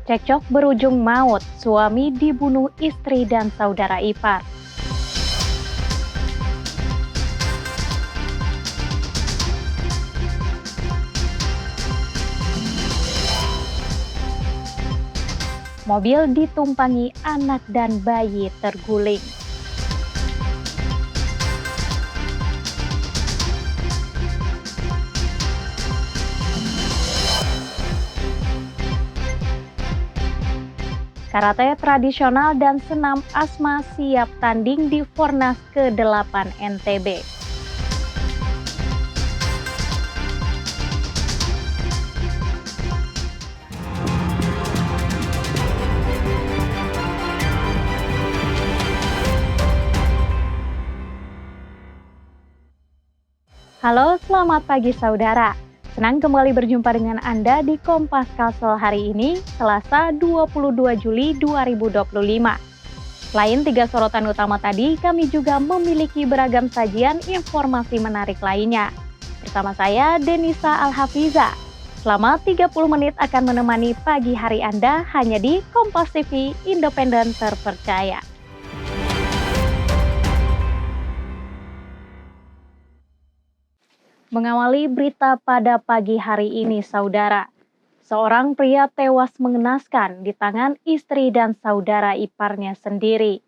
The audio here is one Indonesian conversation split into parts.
Cekcok berujung maut, suami dibunuh istri dan saudara ipar. Mobil ditumpangi anak dan bayi terguling. Karate tradisional dan senam asma siap tanding di Fornas ke-8 NTB. Halo, selamat pagi saudara. Senang kembali berjumpa dengan Anda di Kompas Kalsel hari ini, Selasa 22 Juli 2025. Selain 3 sorotan utama tadi, kami juga memiliki beragam sajian informasi menarik lainnya. Bersama saya, Denisa Alhafiza. Selama 30 menit akan menemani pagi hari Anda hanya di Kompas TV, independen terpercaya. Mengawali berita pada pagi hari ini, saudara. Seorang pria tewas mengenaskan di tangan istri dan saudara iparnya sendiri.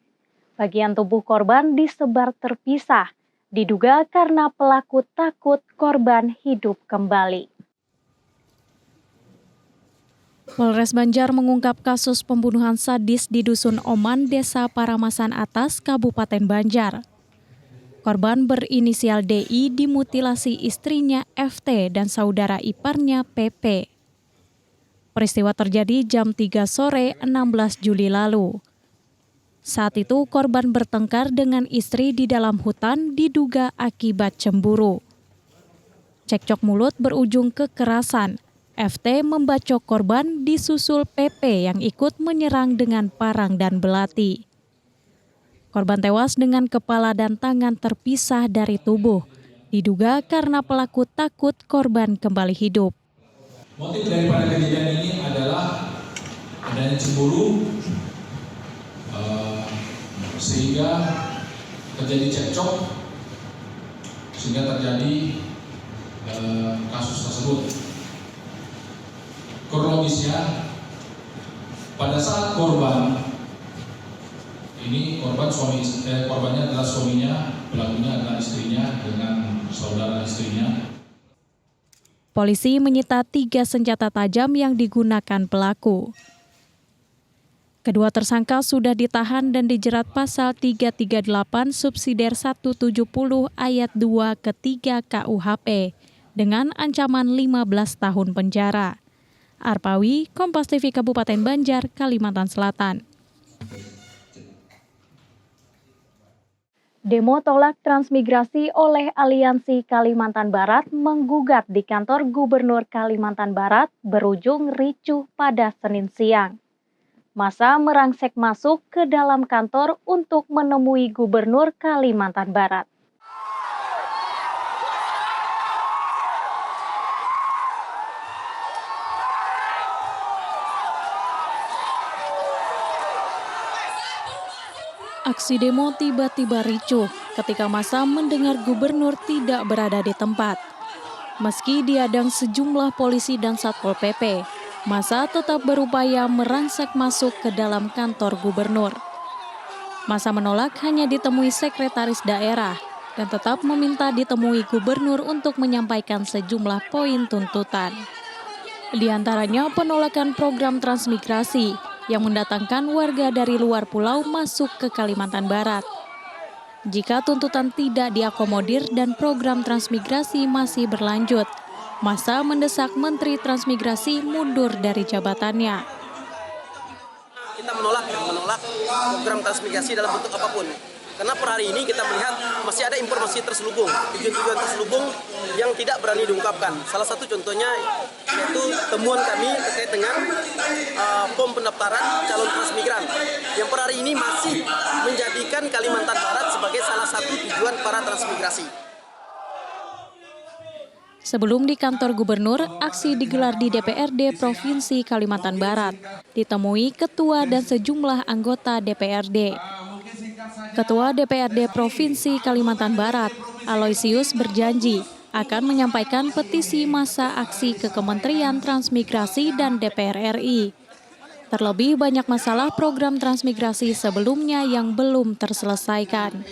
Bagian tubuh korban disebar terpisah, diduga karena pelaku takut korban hidup kembali. Polres Banjar mengungkap kasus pembunuhan sadis di Dusun Oman, Desa Paramasan Atas, Kabupaten Banjar. Korban berinisial DI dimutilasi istrinya FT dan saudara iparnya PP. Peristiwa terjadi jam 3 sore 16 Juli lalu. Saat itu korban bertengkar dengan istri di dalam hutan diduga akibat cemburu. Cekcok mulut berujung kekerasan. FT membacok korban disusul PP yang ikut menyerang dengan parang dan belati. Korban tewas dengan kepala dan tangan terpisah dari tubuh, diduga karena pelaku takut korban kembali hidup. Motif daripada kejadian ini adalah adanya cemburu, sehingga terjadi cekcok, sehingga terjadi kasus tersebut. Kronologisnya, pada saat korbannya adalah suaminya, pelakunya adalah istrinya dengan saudara istrinya. Polisi menyita 3 senjata tajam yang digunakan pelaku. Kedua tersangka sudah ditahan dan dijerat pasal 338 subsidiar 170 ayat 2 ke-3 KUHP dengan ancaman 15 tahun penjara. Arpawi, Kompas TV Kabupaten Banjar, Kalimantan Selatan. Demo tolak transmigrasi oleh Aliansi Kalimantan Barat menggugat di kantor Gubernur Kalimantan Barat berujung ricuh pada Senin siang. Massa merangsek masuk ke dalam kantor untuk menemui Gubernur Kalimantan Barat. Aksi demo tiba-tiba ricuh ketika massa mendengar gubernur tidak berada di tempat. Meski diadang sejumlah polisi dan Satpol PP, massa tetap berupaya merangsek masuk ke dalam kantor gubernur. Massa menolak hanya ditemui sekretaris daerah dan tetap meminta ditemui gubernur untuk menyampaikan sejumlah poin tuntutan. Di antaranya penolakan program transmigrasi yang mendatangkan warga dari luar pulau masuk ke Kalimantan Barat. Jika tuntutan tidak diakomodir dan program transmigrasi masih berlanjut, massa mendesak Menteri Transmigrasi mundur dari jabatannya. Kita menolak program transmigrasi dalam bentuk apapun. Karena per hari ini kita melihat masih ada informasi terselubung, tujuan-tujuan terselubung yang tidak berani diungkapkan. Salah satu contohnya yaitu temuan kami terkait dengan form pendaftaran calon transmigran yang per hari ini masih menjadikan Kalimantan Barat sebagai salah satu tujuan para transmigrasi. Sebelum di kantor gubernur, aksi digelar di DPRD Provinsi Kalimantan Barat, ditemui ketua dan sejumlah anggota DPRD. Ketua DPRD Provinsi Kalimantan Barat, Aloysius berjanji akan menyampaikan petisi masa aksi ke Kementerian Transmigrasi dan DPR RI. Terlebih banyak masalah program transmigrasi sebelumnya yang belum terselesaikan.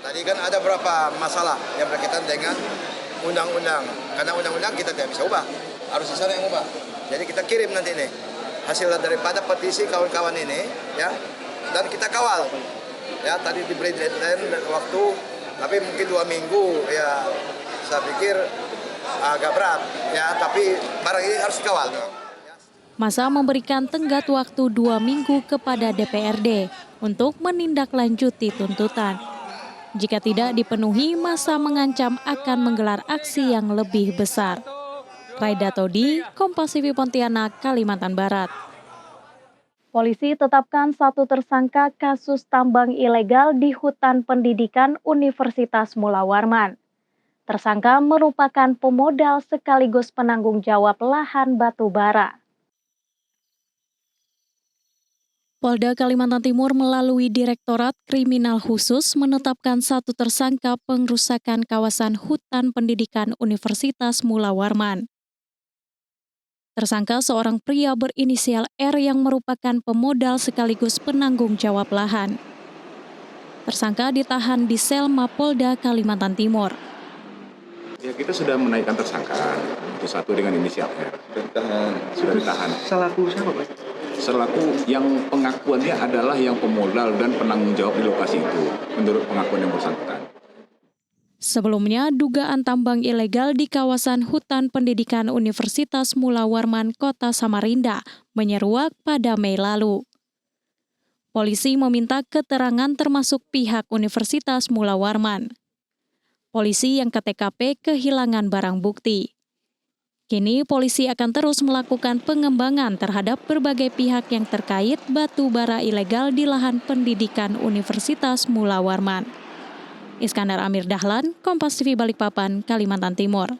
Tadi kan ada beberapa masalah yang berkaitan dengan undang-undang. Karena undang-undang kita tidak bisa ubah, harus di sana yang ubah. Jadi kita kirim nanti ini hasil daripada petisi kawan-kawan ini, ya, dan kita kawal. Ya, tadi diberi deadline waktu, tapi mungkin 2 minggu, ya. Saya pikir agak berat, ya, tapi barang ini harus dikawal. Masa memberikan tenggat waktu 2 minggu kepada DPRD untuk menindaklanjuti tuntutan. Jika tidak dipenuhi, masa mengancam akan menggelar aksi yang lebih besar. Raida Todi, Kompas TV Pontianak, Kalimantan Barat. Polisi tetapkan 1 tersangka kasus tambang ilegal di hutan pendidikan Universitas Mula Warman. Tersangka merupakan pemodal sekaligus penanggung jawab lahan batu bara. Polda Kalimantan Timur melalui Direktorat Kriminal Khusus menetapkan 1 tersangka pengrusakan kawasan hutan pendidikan Universitas Mula Warman. Tersangka seorang pria berinisial R yang merupakan pemodal sekaligus penanggung jawab lahan. Tersangka ditahan di sel Mapolda Kalimantan Timur. Ya, kita sudah menaikkan tersangka, itu 1 dengan inisial R. Sudah ditahan. Selaku siapa, Pak? Selaku yang pengakuannya adalah yang pemodal dan penanggung jawab di lokasi itu, menurut pengakuan yang bersangkutan. Sebelumnya, dugaan tambang ilegal di kawasan hutan pendidikan Universitas Mula Warman, Kota Samarinda, menyeruak pada Mei lalu. Polisi meminta keterangan termasuk pihak Universitas Mula Warman. Polisi yang ke TKP kehilangan barang bukti. Kini polisi akan terus melakukan pengembangan terhadap berbagai pihak yang terkait batu bara ilegal di lahan pendidikan Universitas Mula Warman. Iskandar Amir Dahlan, Kompas TV Balikpapan, Kalimantan Timur.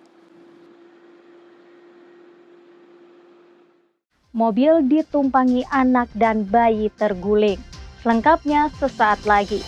Mobil ditumpangi anak dan bayi terguling. Lengkapnya sesaat lagi.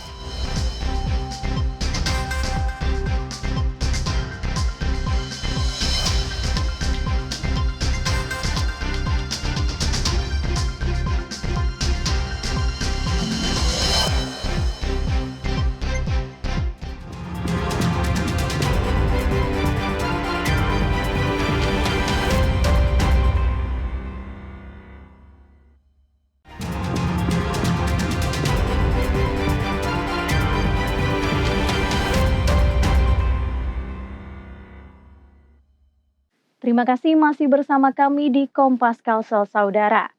Terima kasih masih bersama kami di Kompas Kalsel Saudara.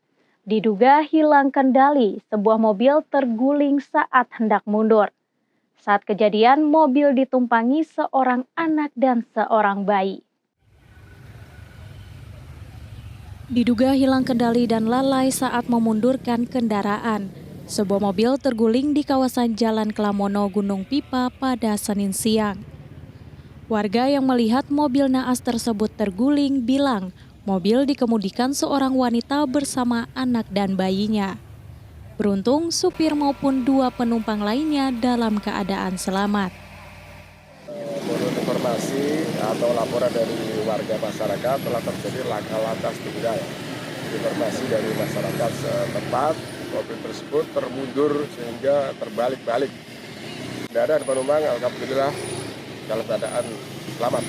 Diduga hilang kendali, sebuah mobil terguling saat hendak mundur. Saat kejadian, mobil ditumpangi seorang anak dan seorang bayi. Diduga hilang kendali dan lalai saat memundurkan kendaraan. Sebuah mobil terguling di kawasan Jalan Kelamono, Gunung Pipa pada Senin siang. Warga yang melihat mobil naas tersebut terguling bilang mobil dikemudikan seorang wanita bersama anak dan bayinya. Beruntung supir maupun 2 penumpang lainnya dalam keadaan selamat. Menurut informasi atau laporan dari warga masyarakat telah terjadi laka lantas tunggal. Informasi dari masyarakat setempat, mobil tersebut termundur sehingga terbalik-balik. Kendaraan penumpang alhamdulillah dalam keadaan selamat.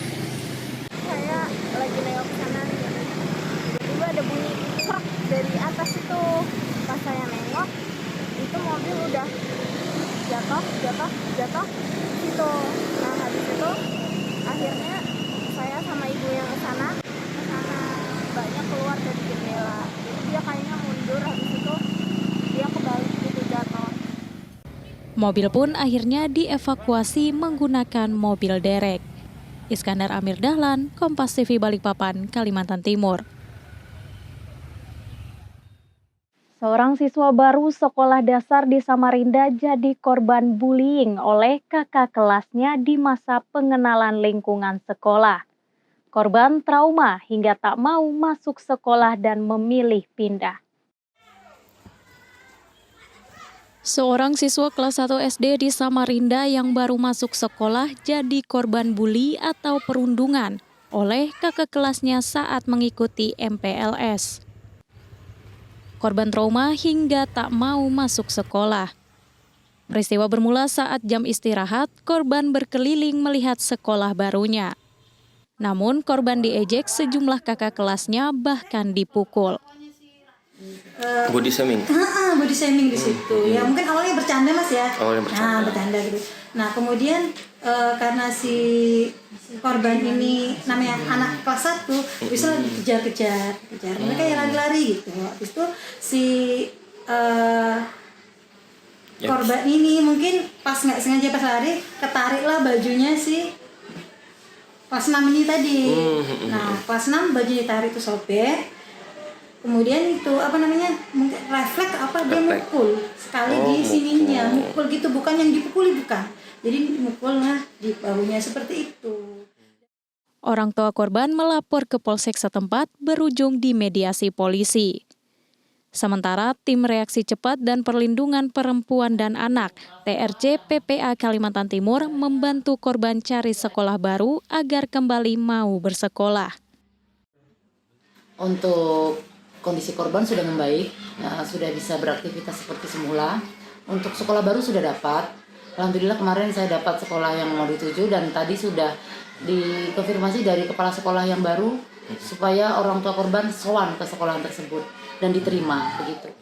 Saya lagi nengok ke sana, tiba-tiba ada bunyi krok dari atas itu. Pas saya nengok, itu mobil udah jatuh gitu. Nah habis itu akhirnya saya sama ibu yang ke sana mbaknya keluar dari jendela. Jadi dia kayaknya mundur, habis itu dia kebalik gitu jatuh. Mobil pun akhirnya dievakuasi menggunakan mobil derek. Iskandar Amir Dahlan, Kompas TV Balikpapan, Kalimantan Timur. Seorang siswa baru sekolah dasar di Samarinda jadi korban bullying oleh kakak kelasnya di masa pengenalan lingkungan sekolah. Korban trauma hingga tak mau masuk sekolah dan memilih pindah. Seorang siswa kelas 1 SD di Samarinda yang baru masuk sekolah jadi korban buli atau perundungan oleh kakak kelasnya saat mengikuti MPLS. Korban trauma hingga tak mau masuk sekolah. Peristiwa bermula saat jam istirahat, korban berkeliling melihat sekolah barunya. Namun korban diejek sejumlah kakak kelasnya, bahkan dipukul. Body shaming? Body shaming di situ. Ya mungkin awalnya bercanda Mas ya. Awalnya bercanda. Nah, bercanda gitu. Nah kemudian karena si korban ini namanya anak kelas 1, bisa dikejar-kejar. Mereka ya lari-lari gitu. Habis itu si korban ini mungkin pas nggak sengaja pas lari, ketariklah bajunya si kelas 6 ini tadi. Nah, kelas 6 bajunya ditarik tuh sobek. Kemudian itu mungkin refleks dia mukul sekali di sininya, mukul gitu, bukan yang dipukuli bukan. Jadi mukulnya di bahunya seperti itu. Orang tua korban melapor ke polsek setempat berujung di mediasi polisi. Sementara tim reaksi cepat dan perlindungan perempuan dan anak TRC PPA Kalimantan Timur membantu korban cari sekolah baru agar kembali mau bersekolah. Untuk kondisi korban sudah membaik, sudah bisa beraktivitas seperti semula. Untuk sekolah baru sudah dapat. Alhamdulillah kemarin saya dapat sekolah yang mau dituju dan tadi sudah dikonfirmasi dari kepala sekolah yang baru supaya orang tua korban sowan ke sekolah tersebut dan diterima begitu.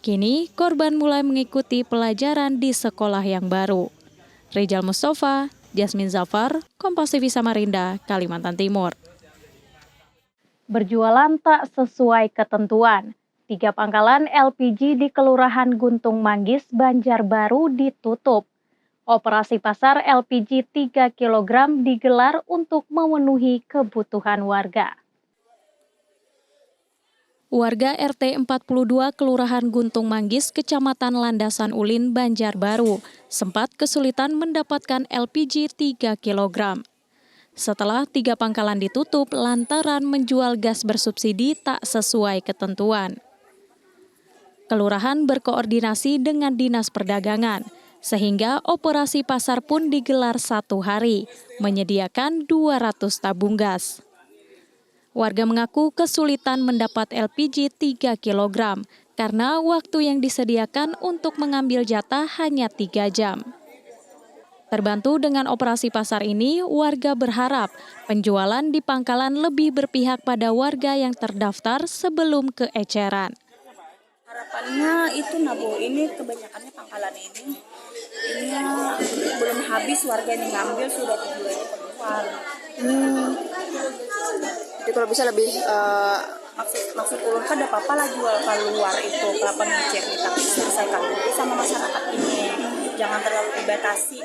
Kini korban mulai mengikuti pelajaran di sekolah yang baru. Rizal Mustafa, Jasmine Zafar, Kompas TV Samarinda, Kalimantan Timur. Berjualan tak sesuai ketentuan. 3 pangkalan LPG di Kelurahan Guntung Manggis, Banjarbaru ditutup. Operasi pasar LPG 3 kg digelar untuk memenuhi kebutuhan warga. Warga RT 42 Kelurahan Guntung Manggis, Kecamatan Landasan Ulin, Banjarbaru, sempat kesulitan mendapatkan LPG 3 kg. Setelah 3 pangkalan ditutup lantaran menjual gas bersubsidi tak sesuai ketentuan. Kelurahan berkoordinasi dengan Dinas Perdagangan, sehingga operasi pasar pun digelar 1 hari, menyediakan 200 tabung gas. Warga mengaku kesulitan mendapat LPG 3 kg karena waktu yang disediakan untuk mengambil jatah hanya 3 jam. Terbantu dengan operasi pasar ini, warga berharap penjualan di pangkalan lebih berpihak pada warga yang terdaftar sebelum keeceran. Harapannya itu Bu, ini kebanyakannya pangkalan ini belum habis, warga yang ngambil sudah dijualnya keluar. Jadi kalau bisa lebih maksud ulun kan ada apa-apa lah jual keluar itu kelapa ngecek, tapi selesaikan dulu sama masyarakat ini, jangan terlalu dibatasi.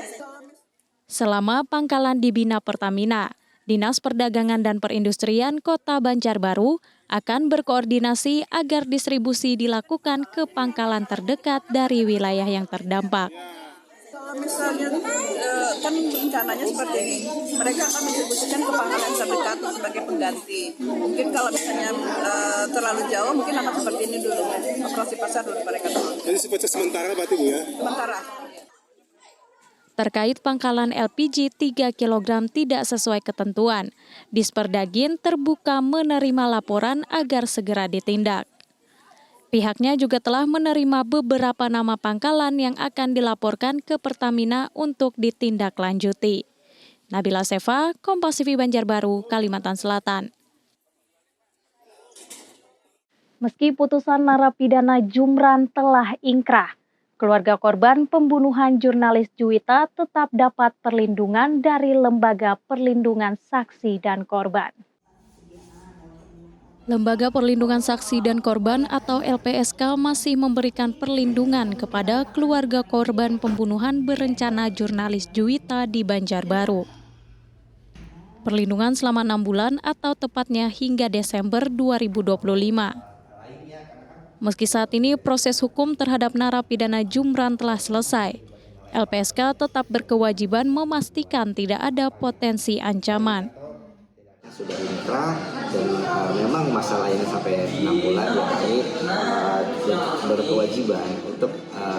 Selama pangkalan dibina Pertamina, Dinas Perdagangan dan Perindustrian Kota Banjarbaru akan berkoordinasi agar distribusi dilakukan ke pangkalan terdekat dari wilayah yang terdampak. Kalau misalnya kan rencananya seperti ini, mereka akan mendistribusikan ke pangkalan terdekat sebagai pengganti. Mungkin kalau misalnya terlalu jauh, mungkin akan seperti ini dulu, operasi pasar dulu mereka. Jadi sementara berarti Bu ya? Sementara. Terkait pangkalan LPG 3 kg tidak sesuai ketentuan, Disperdagin terbuka menerima laporan agar segera ditindak. Pihaknya juga telah menerima beberapa nama pangkalan yang akan dilaporkan ke Pertamina untuk ditindaklanjuti. Nabila Seva, Kompas TV Banjarbaru, Kalimantan Selatan. Meski putusan narapidana Jumran telah ingkrah, keluarga korban pembunuhan jurnalis Juwita tetap dapat perlindungan dari Lembaga Perlindungan Saksi dan Korban. Lembaga Perlindungan Saksi dan Korban atau LPSK masih memberikan perlindungan kepada keluarga korban pembunuhan berencana jurnalis Juwita di Banjarbaru. Perlindungan selama 6 bulan atau tepatnya hingga Desember 2025. Meski saat ini proses hukum terhadap narapidana Jumran telah selesai, LPSK tetap berkewajiban memastikan tidak ada potensi ancaman. sudah inkrah dan memang masalah ini sampai 6 bulan ya kami berkewajiban untuk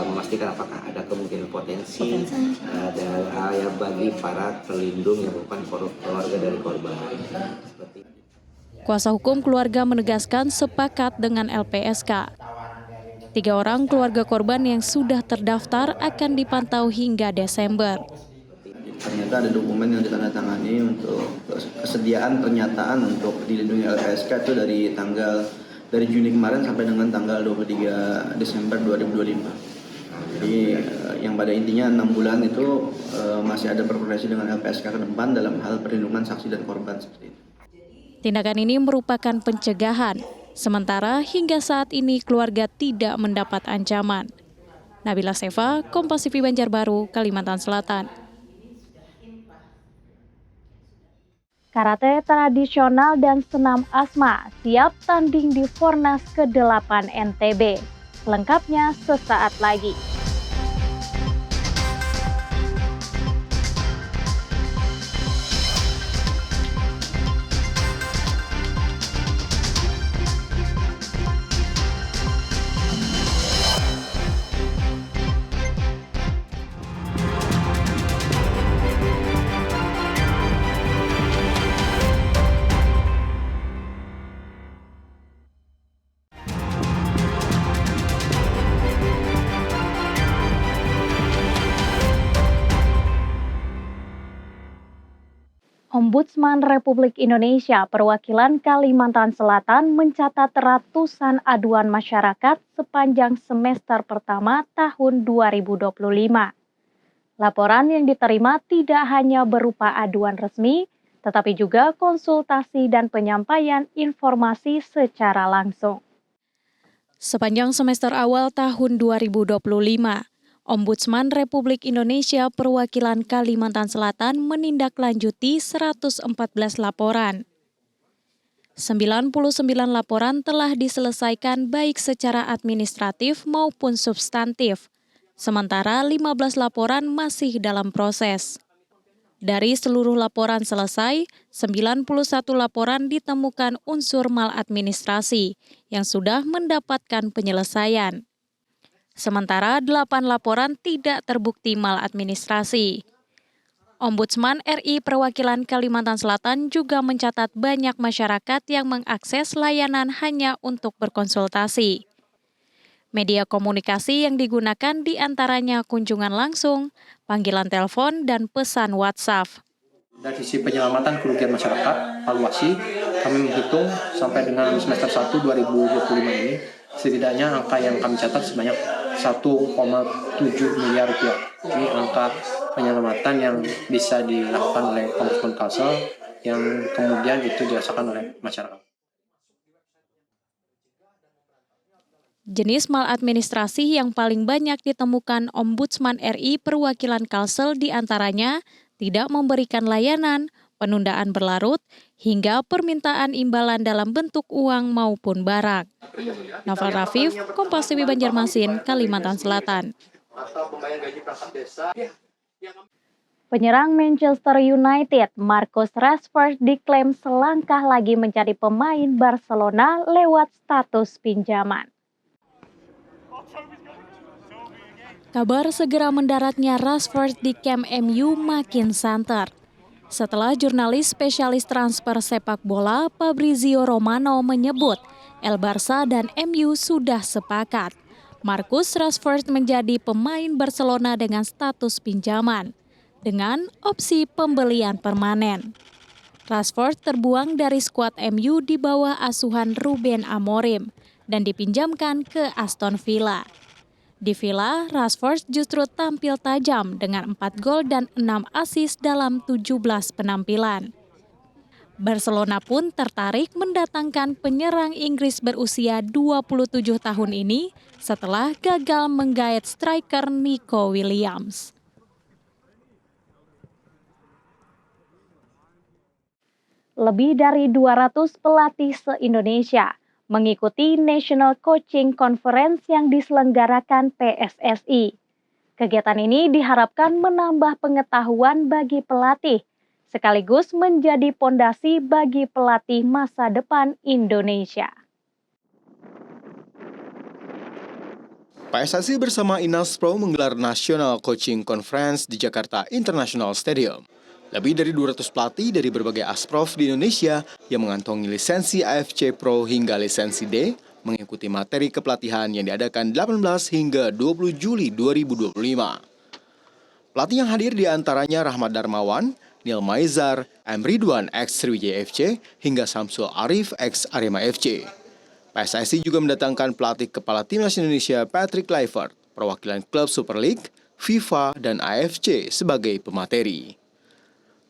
memastikan apakah ada kemungkinan potensi dan ya bagi para terlindung yang merupakan keluarga dari korban. Seperti Kuasa hukum keluarga menegaskan sepakat dengan LPSK. 3 orang keluarga korban yang sudah terdaftar akan dipantau hingga Desember. Ternyata ada dokumen yang ditandatangani untuk kesediaan pernyataan untuk dilindungi LPSK itu dari Juni kemarin sampai dengan tanggal 23 Desember 2025. Jadi yang pada intinya 6 bulan itu masih ada berkoordinasi dengan LPSK ke depan dalam hal perlindungan saksi dan korban seperti itu. Tindakan ini merupakan pencegahan, sementara hingga saat ini keluarga tidak mendapat ancaman. Nabila Seva, Kompas TV Banjarbaru, Kalimantan Selatan. Karate tradisional dan senam asma siap tanding di Fornas ke-8 NTB. Lengkapnya sesaat lagi. Ombudsman Republik Indonesia Perwakilan Kalimantan Selatan mencatat ratusan aduan masyarakat sepanjang semester pertama tahun 2025. Laporan yang diterima tidak hanya berupa aduan resmi, tetapi juga konsultasi dan penyampaian informasi secara langsung. Sepanjang semester awal tahun 2025, Ombudsman Republik Indonesia Perwakilan Kalimantan Selatan menindaklanjuti 114 laporan. 99 laporan telah diselesaikan baik secara administratif maupun substantif, sementara 15 laporan masih dalam proses. Dari seluruh laporan selesai, 91 laporan ditemukan unsur maladministrasi yang sudah mendapatkan penyelesaian. Sementara 8 laporan tidak terbukti maladministrasi. Ombudsman RI Perwakilan Kalimantan Selatan juga mencatat banyak masyarakat yang mengakses layanan hanya untuk berkonsultasi. Media komunikasi yang digunakan diantaranya kunjungan langsung, panggilan telepon, dan pesan WhatsApp. Dari sisi penyelamatan kerugian masyarakat, valuasi, kami menghitung sampai dengan semester 1 2025 ini, setidaknya angka yang kami catat sebanyak 1,7 miliar rupiah. Ini angka penyelamatan yang bisa dilakukan oleh Ombudsman Kalsel yang kemudian itu dirasakan oleh masyarakat. Jenis maladministrasi yang paling banyak ditemukan Ombudsman RI Perwakilan Kalsel diantaranya tidak memberikan layanan, penundaan berlarut, hingga permintaan imbalan dalam bentuk uang maupun barang. Novel Rafif, Kompas TV Banjarmasin, Kalimantan Selatan. Penyerang Manchester United, Marcus Rashford diklaim selangkah lagi menjadi pemain Barcelona lewat status pinjaman. Kabar segera mendaratnya Rashford di camp MU makin santer. Setelah jurnalis spesialis transfer sepak bola Fabrizio Romano menyebut El Barça dan MU sudah sepakat. Marcus Rashford menjadi pemain Barcelona dengan status pinjaman, dengan opsi pembelian permanen. Rashford terbuang dari skuad MU di bawah asuhan Ruben Amorim dan dipinjamkan ke Aston Villa. Di Villa, Rashford justru tampil tajam dengan 4 gol dan 6 assist dalam 17 penampilan. Barcelona pun tertarik mendatangkan penyerang Inggris berusia 27 tahun ini setelah gagal menggait striker Nico Williams. Lebih dari 200 pelatih se-Indonesia mengikuti National Coaching Conference yang diselenggarakan PSSI. Kegiatan ini diharapkan menambah pengetahuan bagi pelatih sekaligus menjadi pondasi bagi pelatih masa depan Indonesia. PSSI bersama Inaspro menggelar National Coaching Conference di Jakarta International Stadium. Lebih dari 200 pelatih dari berbagai asprof di Indonesia yang mengantongi lisensi AFC Pro hingga lisensi D mengikuti materi kepelatihan yang diadakan 18 hingga 20 Juli 2025. Pelatih yang hadir di antaranya Rahmat Darmawan, Neil Maizar, M. Ridwan X Sriwijaya FC, hingga Samsul Arif X Arema FC. PSSI juga mendatangkan pelatih kepala Timnas Indonesia Patrick Kluivert, perwakilan klub Super League, FIFA, dan AFC sebagai pemateri.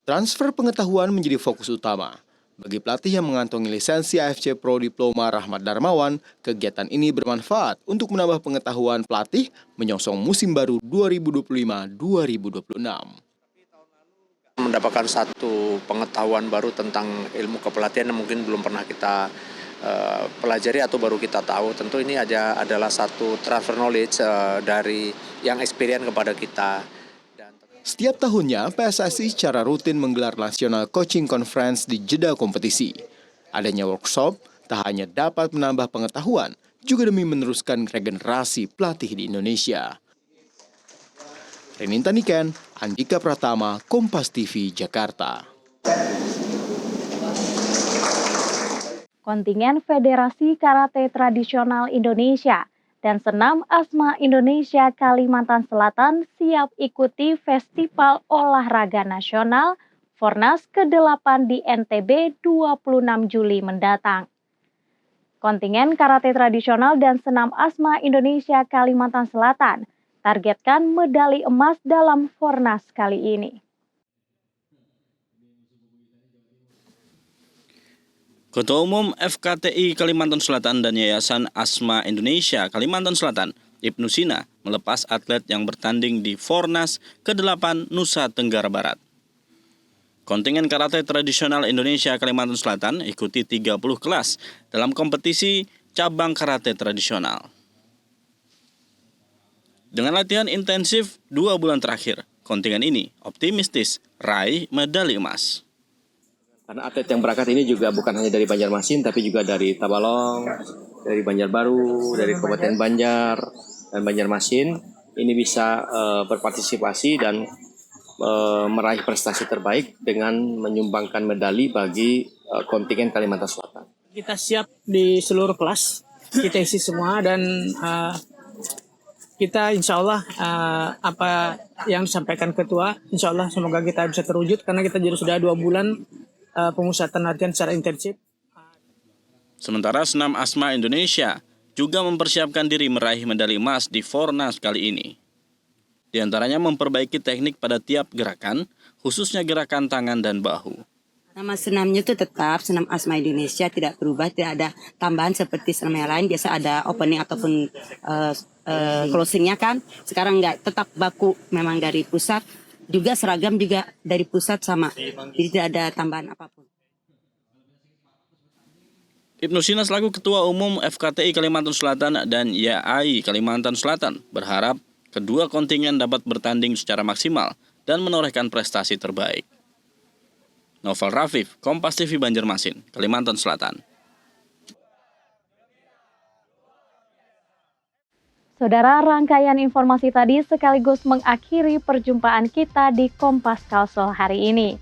Transfer pengetahuan menjadi fokus utama. Bagi pelatih yang mengantongi lisensi AFC Pro Diploma Rahmat Darmawan, kegiatan ini bermanfaat untuk menambah pengetahuan pelatih menyongsong musim baru 2025-2026. Mendapatkan satu pengetahuan baru tentang ilmu kepelatihan yang mungkin belum pernah kita pelajari atau baru kita tahu. Tentu ini adalah satu transfer knowledge dari yang experience kepada kita. Setiap tahunnya, PSSI secara rutin menggelar National Coaching Conference di jeda kompetisi. Adanya workshop tak hanya dapat menambah pengetahuan, juga demi meneruskan regenerasi pelatih di Indonesia. Reninta Niken, Andika Pratama, Kompas TV, Jakarta. Kontingen Federasi Karate Tradisional Indonesia dan Senam Asma Indonesia Kalimantan Selatan siap ikuti Festival Olahraga Nasional Fornas ke-8 di NTB 26 Juli mendatang. Kontingen Karate Tradisional dan Senam Asma Indonesia Kalimantan Selatan targetkan medali emas dalam Fornas kali ini. Ketua Umum FKTI Kalimantan Selatan dan Yayasan Asma Indonesia Kalimantan Selatan, Ibnu Sina, melepas atlet yang bertanding di Fornas ke-8 Nusa Tenggara Barat. Kontingen Karate Tradisional Indonesia Kalimantan Selatan ikuti 30 kelas dalam kompetisi cabang karate tradisional. Dengan latihan intensif 2 bulan terakhir, kontingen ini optimistis raih medali emas. Karena atlet yang berangkat ini juga bukan hanya dari Banjarmasin, tapi juga dari Tabalong, dari Banjarbaru, dari Kabupaten Banjar, dan Banjarmasin. Ini bisa berpartisipasi dan meraih prestasi terbaik dengan menyumbangkan medali bagi kontingen Kalimantan Selatan. Kita siap di seluruh kelas, kita isi semua dan kita insya Allah apa yang disampaikan Ketua, insya Allah semoga kita bisa terwujud karena kita juga sudah 2 bulan pemusatan latihan secara intensif. Sementara Senam Asma Indonesia juga mempersiapkan diri meraih medali emas di Fornas kali ini. Di antaranya memperbaiki teknik pada tiap gerakan, khususnya gerakan tangan dan bahu. Nama senamnya itu tetap Senam Asma Indonesia, tidak berubah, tidak ada tambahan seperti senam yang lain. Biasa ada opening ataupun closingnya kan. Sekarang enggak, tetap baku memang dari pusat. Juga seragam juga dari pusat sama, jadi tidak ada tambahan apapun. Ibnu Sina selaku Ketua Umum FKTI Kalimantan Selatan dan YAI Kalimantan Selatan berharap kedua kontingen dapat bertanding secara maksimal dan menorehkan prestasi terbaik. Novel Rafif, Kompas TV Banjarmasin, Kalimantan Selatan. Saudara, rangkaian informasi tadi sekaligus mengakhiri perjumpaan kita di Kompas Kalsel hari ini.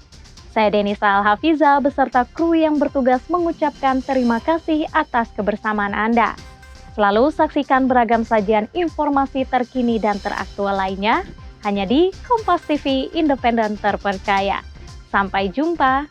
Saya Denisa Al-Hafiza beserta kru yang bertugas mengucapkan terima kasih atas kebersamaan Anda. Selalu saksikan beragam sajian informasi terkini dan teraktual lainnya hanya di Kompas TV Independen Terpercaya. Sampai jumpa.